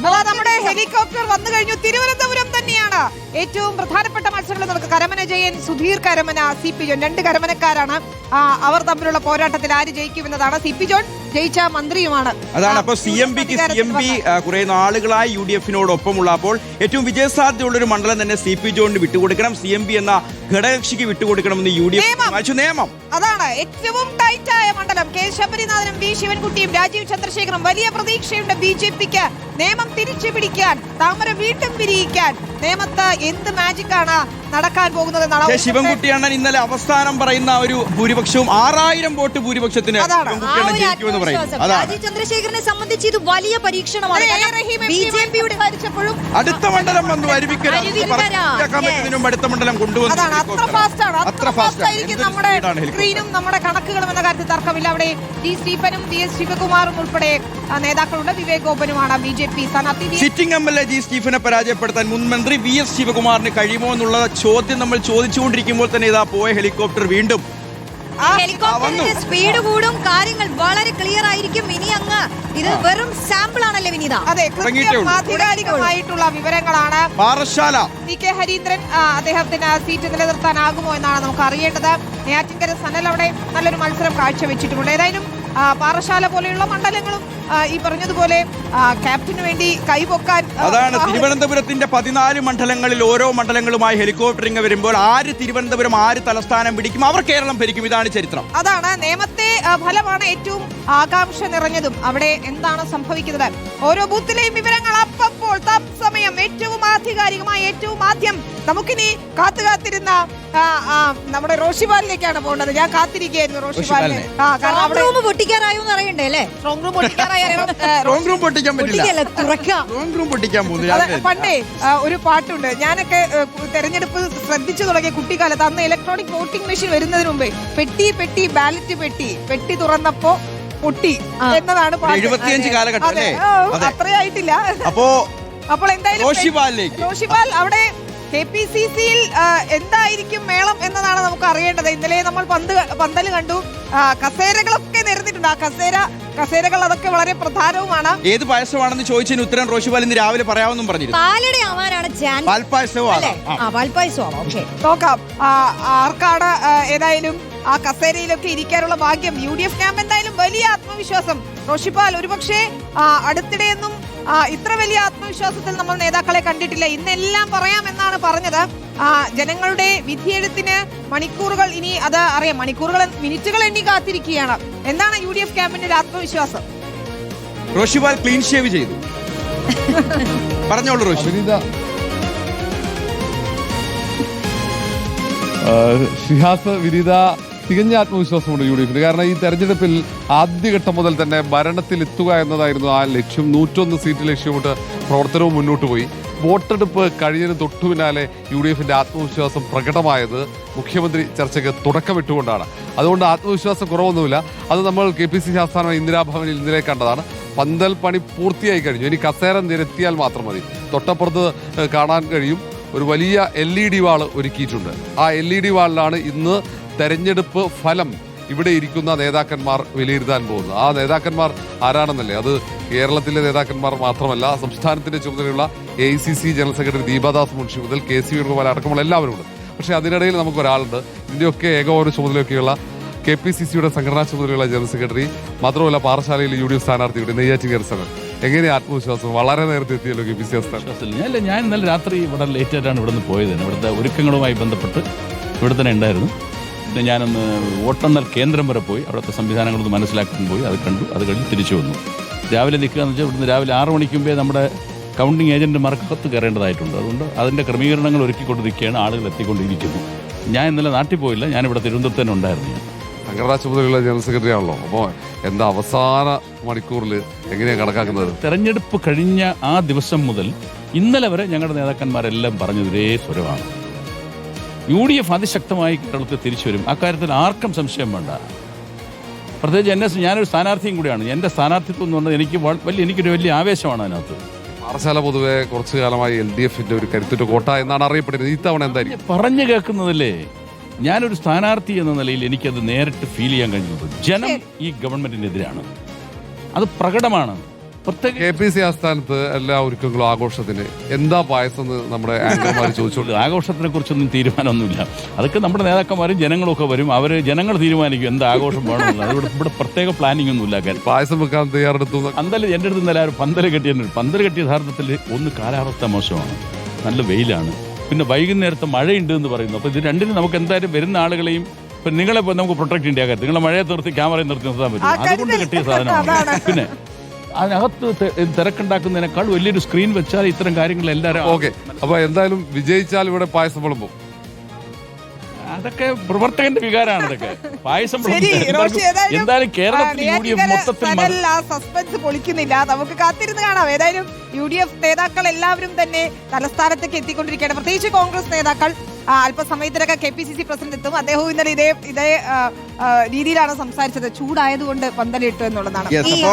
നമ്മുടെ ഹെലികോപ്റ്റർ വന്നു കഴിഞ്ഞു. തിരുവനന്തപുരം തന്നെയാണ് ഏറ്റവും പ്രധാനപ്പെട്ട മത്സരങ്ങൾ നടക്കുക. Karamana Jayan, Sudheer Karamana, CP John, 2 കരമനക്കാരാണ്. അവർ തമ്മിലുള്ള പോരാട്ടത്തിൽ ആര് ജയിക്കുമെന്നതാണ്. CP ജോൺ ജയിച്ച മന്ത്രിയുമാണ്. അതാണ്. അപ്പോൾ CMB കുറെ നാളുകളായി UDF-നോടൊപ്പമുള്ള, അപ്പോൾ ഏറ്റവും വിജയസാധ്യതയുള്ള ഒരു മണ്ഡലം തന്നെ CP ജോണിന് വിട്ടുകൊടുക്കണം, CMB എന്ന ഘടകകക്ഷിക്ക് വിട്ടുകൊടുക്കണമെന്ന് UDF നിയമം. അതാണ് ഏറ്റവും ടൈറ്റായ മണ്ഡലം. K ശബരിനാഥനും V ശിവൻകുട്ടിയും Rajeev ചന്ദ്രശേഖറും. വലിയ പ്രതീക്ഷയുണ്ട് BJPക്ക് നിയമം തിരിച്ചു പിടിക്കാൻ, താമര വീണ്ടും വിരിയിക്കാൻ. നേമത്ത് എന്ത് മാജിക്കാണ് നടക്കാൻ പോകുന്നത്? ശിവൻകുട്ടിയാണ് ഇന്നലെ അവസാനം പറയുന്ന ഒരു ഭൂരിപക്ഷവും 6000 വോട്ട് ഭൂരിപക്ഷത്തിന് രാജീവ് ചന്ദ്രശേഖരനെ സംബന്ധിച്ച് ഇത് വലിയ പരീക്ഷണമാണ്. അടുത്ത മണ്ഡലം വന്നു അരുവിക്കരയും അടുത്ത മണ്ഡലം കൊണ്ടുവന്നു. നമ്മുടെ കണക്കുകളും എന്ന കാര്യത്തിൽ തർക്കമില്ല. അവിടെ D സ്റ്റീഫനും DS ശിവകുമാറും ഉൾപ്പെടെ നേതാക്കളുണ്ട്. വിവേക് ഗോപനുമാണ് BJP സ്ഥാനാർത്ഥി. സിറ്റിംഗ് MLA G സ്റ്റീഫനെ പരാജയപ്പെടുത്താൻ മുൻ മന്ത്രി VS ശിവകുമാറിന് കഴിയുമോ എന്നുള്ള ചോദ്യം നമ്മൾ ചോദിച്ചുകൊണ്ടിരിക്കുമ്പോൾ തന്നെ ഇതാ പോയ ഹെലികോപ്റ്റർ വീണ്ടും. ഹെലികോപ്റ്ററിന്റെ സ്പീഡ് കൂടും, കാര്യങ്ങൾ വളരെ ക്ലിയർ ആയിരിക്കും. ഇനി അങ്ങ് ഇത് വെറും സാമ്പിൾ ആണല്ലേ വിനീത? അതെ, ആധികാരികമായിട്ടുള്ള വിവരങ്ങളാണ്. പാറശാല CK ഹരീന്ദ്രൻ അദ്ദേഹത്തിന് സീറ്റ് നിലനിർത്താനാകുമോ എന്നാണ് നമുക്ക് അറിയേണ്ടത്. നെയ്യാറ്റിൻകര സനൽ അവിടെ നല്ലൊരു മത്സരം കാഴ്ചവെച്ചിട്ടുമുണ്ട്. ഏതായാലും പാറശാല പോലെയുള്ള മണ്ഡലങ്ങളും ഈ പറഞ്ഞതുപോലെ ക്യാപ്റ്റന് വേണ്ടി കൈപൊക്കാൻ. അതാണ് തിരുവനന്തപുരത്തിന്റെ 14 മണ്ഡലങ്ങളിൽ ഓരോ മണ്ഡലങ്ങളുമായി ഹെലികോപ്റ്ററിംഗ് വരുമ്പോൾ ആര് തിരുവനന്തപുരം, ആര് തലസ്ഥാനം പിടിക്കും, അവർ കേരളം ഭരിക്കും. ഇതാണ് ചരിത്രം. അതാണ് നേമത്തെ ഫലമാണ് ഏറ്റവും ആകാംക്ഷ നിറഞ്ഞതും. അവിടെ എന്താണ് സംഭവിക്കുന്നത്? ഓരോ ബൂത്തിലെയും വിവരങ്ങൾ അപ്പോൾ തത്സമയം ഏറ്റവും ആധികാരികമായി ഏറ്റവും ആദ്യം നമുക്കിനി കാത്തിരുന്ന നമ്മുടെ റോഷിപാലിലേക്കാണ് പോകേണ്ടത്. ഞാൻ കാത്തിരിക്കുകയായിരുന്നു റോഷിപാലിനെ. പണ്ടേ ഒരു പാട്ടുണ്ട്, ഞാനൊക്കെ തെരഞ്ഞെടുപ്പ് ശ്രദ്ധിച്ചു തുടങ്ങിയ കുട്ടിക്കാലത്ത്. അന്ന് ഇലക്ട്രോണിക് വോട്ടിംഗ് മെഷീൻ വരുന്നതിന് മുമ്പേ പെട്ടി ബാലറ്റ് പെട്ടി തുറന്നപ്പോ പൊട്ടി എന്നതാണ് പാട്ട്. 75 കാലഘട്ടം അത്രയായിട്ടില്ല. അപ്പോൾ എന്തായാലും റോഷിപാൽ അവിടെ KPCC-യിൽ എന്തായിരിക്കും മേളം എന്നതാണ് നമുക്ക് അറിയേണ്ടത്. ഇന്നലെ നമ്മൾ പന്തല് കണ്ടു, കസേരകളൊക്കെ നിരന്നിട്ടുണ്ട്. ആ കസേരകൾ അതൊക്കെ വളരെ പ്രധാനവുമാണ്. ഏത് പായസമാണെന്ന് ചോദിച്ചതിന് ഉത്തരം റോഷിപാൽ ഇന്ന് രാവിലെ പറയാമെന്നും പറഞ്ഞിരുന്നു. നോക്കാം ആർക്കാണ് ഏതായാലും ആ കസേരയിലൊക്കെ ഇരിക്കാനുള്ള ഭാഗ്യം. UDF ക്യാമ്പ് എന്തായാലും വലിയ ആത്മവിശ്വാസം. റോഷിപാൽ ഒരുപക്ഷെ അടുത്തിടെയൊന്നും ഇത്ര വലിയ ആത്മവിശ്വാസത്തിൽ നമ്മൾ നേതാക്കളെ കണ്ടിട്ടില്ല. ഇന്നെല്ലാം പറയാമെന്നാണ് പറഞ്ഞത്. ജനങ്ങളുടെ വിധിയെഴുത്തിന് മണിക്കൂറുകൾ ഇനി അത് അറിയാം. മിനിറ്റുകൾ എണ്ണി കാത്തിരിക്കുകയാണ്. എന്താണ് UDF ക്യാമ്പിന്റെ ഒരു ആത്മവിശ്വാസം? റോഷിപാൽ ക്ലീൻ ഷേവ് ചെയ്തു. പറഞ്ഞോളൂ റോഷി. ഷിഹാസ്, വിനീത, തികഞ്ഞ ആത്മവിശ്വാസമുണ്ട് UDF-ന്. കാരണം ഈ തെരഞ്ഞെടുപ്പിൽ ആദ്യഘട്ടം മുതൽ തന്നെ ഭരണത്തിലെത്തുക എന്നതായിരുന്നു ആ ലക്ഷ്യം. 101 സീറ്റ് ലക്ഷ്യമിട്ട് പ്രവർത്തനവും മുന്നോട്ട് പോയി. വോട്ടെടുപ്പ് കഴിഞ്ഞതിന് തൊട്ടു പിന്നാലെ UDF-ന്റെ ആത്മവിശ്വാസം പ്രകടമായത് മുഖ്യമന്ത്രി ചർച്ചയ്ക്ക് തുടക്കമിട്ടുകൊണ്ടാണ്. അതുകൊണ്ട് ആത്മവിശ്വാസം കുറവൊന്നുമില്ല. അത് നമ്മൾ KPCC ആസ്ഥാനം ഇന്ദിരാഭവനിൽ ഇന്നലെ കണ്ടതാണ്. പന്തൽ പണി പൂർത്തിയായി കഴിഞ്ഞു. ഇനി കസേര നിരത്തിയാൽ മാത്രം മതി. തൊട്ടപ്പുറത്ത് കാണാൻ കഴിയും ഒരു വലിയ LED വാൾ ഒരുക്കിയിട്ടുണ്ട്. ആ LED വാളിലാണ് ഇന്ന് തെരഞ്ഞെടുപ്പ് ഫലം ഇവിടെ ഇരിക്കുന്ന നേതാക്കന്മാർ വിലയിരുത്താൻ പോകുന്നത്. ആ നേതാക്കന്മാർ ആരാണെന്നല്ലേ? അത് കേരളത്തിലെ നേതാക്കന്മാർ മാത്രമല്ല, സംസ്ഥാനത്തിന്റെ ചുമതലയുള്ള AICC general secretary Deepadas Munshi മുതൽ KC വേണുഗോപാൽ അടക്കമുള്ള എല്ലാവരും ഉണ്ട്. പക്ഷേ അതിനിടയിൽ നമുക്കൊരാളുണ്ട്, ഇതിൻ്റെയൊക്കെ ഏകോപന ചുമതലയൊക്കെയുള്ള KPCC-യുടെ സംഘടനാ ചുമതലയുള്ള ജനറൽ സെക്രട്ടറി, മാത്രമല്ല പാറശാലയിലെ UDF സ്ഥാനാർത്ഥിയുടെ നെയ്യാറ്റിൻകര സനൽ. എങ്ങനെ ആത്മവിശ്വാസം? വളരെ നേരത്തെ എത്തിയല്ലോ KPCC ആസ്ഥാനം. ഞാൻ ഇന്നലെ രാത്രി ഇവിടെ ലേറ്റ് ആയിട്ടാണ് ഇവിടെ നിന്ന് പോയത്. ഇവിടുത്തെ ഒരുക്കങ്ങളുമായി ബന്ധപ്പെട്ട് ഇവിടെ തന്നെ ഉണ്ടായിരുന്നു. പിന്നെ ഞാനൊന്ന് വോട്ടെണ്ണൽ കേന്ദ്രം വരെ പോയി അവിടുത്തെ സംവിധാനങ്ങളൊന്ന് മനസ്സിലാക്കാൻ പോയി. അത് കണ്ടു. അത് കഴിഞ്ഞ് തിരിച്ചു വന്നു. രാവിലെ നിൽക്കുക എന്ന് വെച്ചാൽ ഇവിടുന്ന് രാവിലെ 6 മണിക്ക് മുമ്പേ നമ്മുടെ കൗണ്ടിങ് ഏജന്റുമാർക്ക് കത്ത് കയറേണ്ടതായിട്ടുണ്ട്. അതുകൊണ്ട് അതിൻ്റെ ക്രമീകരണങ്ങൾ ഒരുക്കിക്കൊണ്ട് നിൽക്കുകയാണ്. ആളുകൾ എത്തിക്കൊണ്ടിരിക്കുന്നു. ഞാൻ ഇന്നലെ നാട്ടിൽ പോയില്ല. ഞാനിവിടെ തിരുവനന്തപുരത്ത് തന്നെ ഉണ്ടായിരുന്നു. സംഘടനാ ചുമതലയുള്ള ജനറൽ സെക്രട്ടറി ആണല്ലോ. അപ്പോൾ എന്താ അവസാന മണിക്കൂറിൽ എങ്ങനെയാണ് കണക്കാക്കുന്നത്? തെരഞ്ഞെടുപ്പ് കഴിഞ്ഞ ആ ദിവസം മുതൽ ഇന്നലെ വരെ ഞങ്ങളുടെ നേതാക്കന്മാരെല്ലാം പറഞ്ഞത് ഒരേ സ്വരമാണ്. UDF അതിശക്തമായി കേരളത്തിൽ തിരിച്ചു വരും. അക്കാര്യത്തിൽ ആർക്കും സംശയം വേണ്ട. പ്രത്യേകിച്ച് ഞാനൊരു സ്ഥാനാർത്ഥിയും കൂടിയാണ്. എൻ്റെ സ്ഥാനാർത്ഥിത്വം എന്ന് പറഞ്ഞാൽ എനിക്കൊരു വലിയ ആവേശമാണ് അതിനകത്ത്. പാറശാല പൊതുവെ കുറച്ചു കാലമായി LDF-ന്റെ ഒരു കരുത്തുറ്റ കോട്ട എന്നാണ് അറിയപ്പെടുന്നത്. ഈ തവണ എന്തായിരിക്കും? പറഞ്ഞു കേൾക്കുന്നതല്ലേ, ഞാനൊരു സ്ഥാനാർത്ഥി എന്ന നിലയിൽ എനിക്കത് നേരിട്ട് ഫീൽ ചെയ്യാൻ കഴിഞ്ഞത് ജനം ഈ ഗവൺമെന്റിനെതിരാണ്. അത് പ്രകടമാണ്. പ്രത്യേക KPC ആസ്ഥാനത്ത് എല്ലാ ഒരുക്കങ്ങളും ആഘോഷത്തിന് എന്താ പായസം എന്ന് നമ്മുടെ ആങ്കർമാർ ചോദിച്ചോളൂ. ആഘോഷത്തിനെ കുറിച്ചൊന്നും തീരുമാനമൊന്നുമില്ല. അതൊക്കെ നമ്മുടെ നേതാക്കന്മാരും ജനങ്ങളും ഒക്കെ വരും. അവർ ജനങ്ങൾ തീരുമാനിക്കും എന്ത് ആഘോഷം വേണമെന്നുള്ളത്. ഇവിടെ പ്രത്യേക പ്ലാനിംഗ് ഒന്നുമില്ല. പായസം വെക്കാൻ തയ്യാറെടുത്തു. പന്തൽ എൻ്റെ അടുത്ത് ഇന്നലെ പന്തൽ കെട്ടിയിട്ടുണ്ട്. പന്തൽ കെട്ടിയ യഥാർത്ഥത്തിൽ ഒന്ന് കാലാവസ്ഥ മോശമാണ്, നല്ല വെയിലാണ്, പിന്നെ വൈകുന്നേരത്തെ മഴയുണ്ട് എന്ന് പറയുന്നു. അപ്പോൾ ഇത് രണ്ടിനും നമുക്ക് എന്തായാലും വരുന്ന ആളുകളെയും ഇപ്പം നിങ്ങളെ നമുക്ക് പ്രൊട്ടക്ട് ചെയ്യാൻ കാര്യത്തിൽ നിങ്ങളെ മഴയെ നിർത്തി ക്യാമറയിൽ നിർത്തി നിർത്താൻ പറ്റും. അതുകൊണ്ട് കെട്ടിയ സാധനമാണ്. പിന്നെ അതിനകത്ത് തിരക്കുണ്ടാക്കുന്നതിനേക്കാൾ വലിയൊരു സ്ക്രീൻ വെച്ചാൽ ഇത്തരം കാര്യങ്ങൾ എല്ലാവരും ഓക്കെ. അപ്പൊ എന്തായാലും വിജയിച്ചാൽ ഇവിടെ പായസം വിളമ്പും. അതൊക്കെ പ്രവർത്തകന്റെ വികാരമാണ്. അതൊക്കെ പായസം ശരി, റോഷി, എന്തായാലും കേരളത്തിൽ UDF മൊത്തത്തിൽ സസ്പെൻസ് പൊളിക്കുന്നില്ല. നമുക്ക് കാത്തിരുന്ന് കാണാം. ഏതായാലും UDF നേതാക്കൾ എല്ലാവരും തന്നെ തലസ്ഥാനത്തേക്ക് എത്തിക്കൊണ്ടിരിക്കുകയാണ്. പ്രത്യേകിച്ച് കോൺഗ്രസ് നേതാക്കൾ അല്പസമയത്തിനൊക്കെ KPCC പ്രസിഡന്റ് എത്തും. അദ്ദേഹവും ഇന്നലെ ഇതേ രീതിയിലാണ് സംസാരിച്ചത്. ചൂടായതുകൊണ്ട് പന്തലിട്ടു എന്നുള്ളതാണ്. Yes, അപ്പോ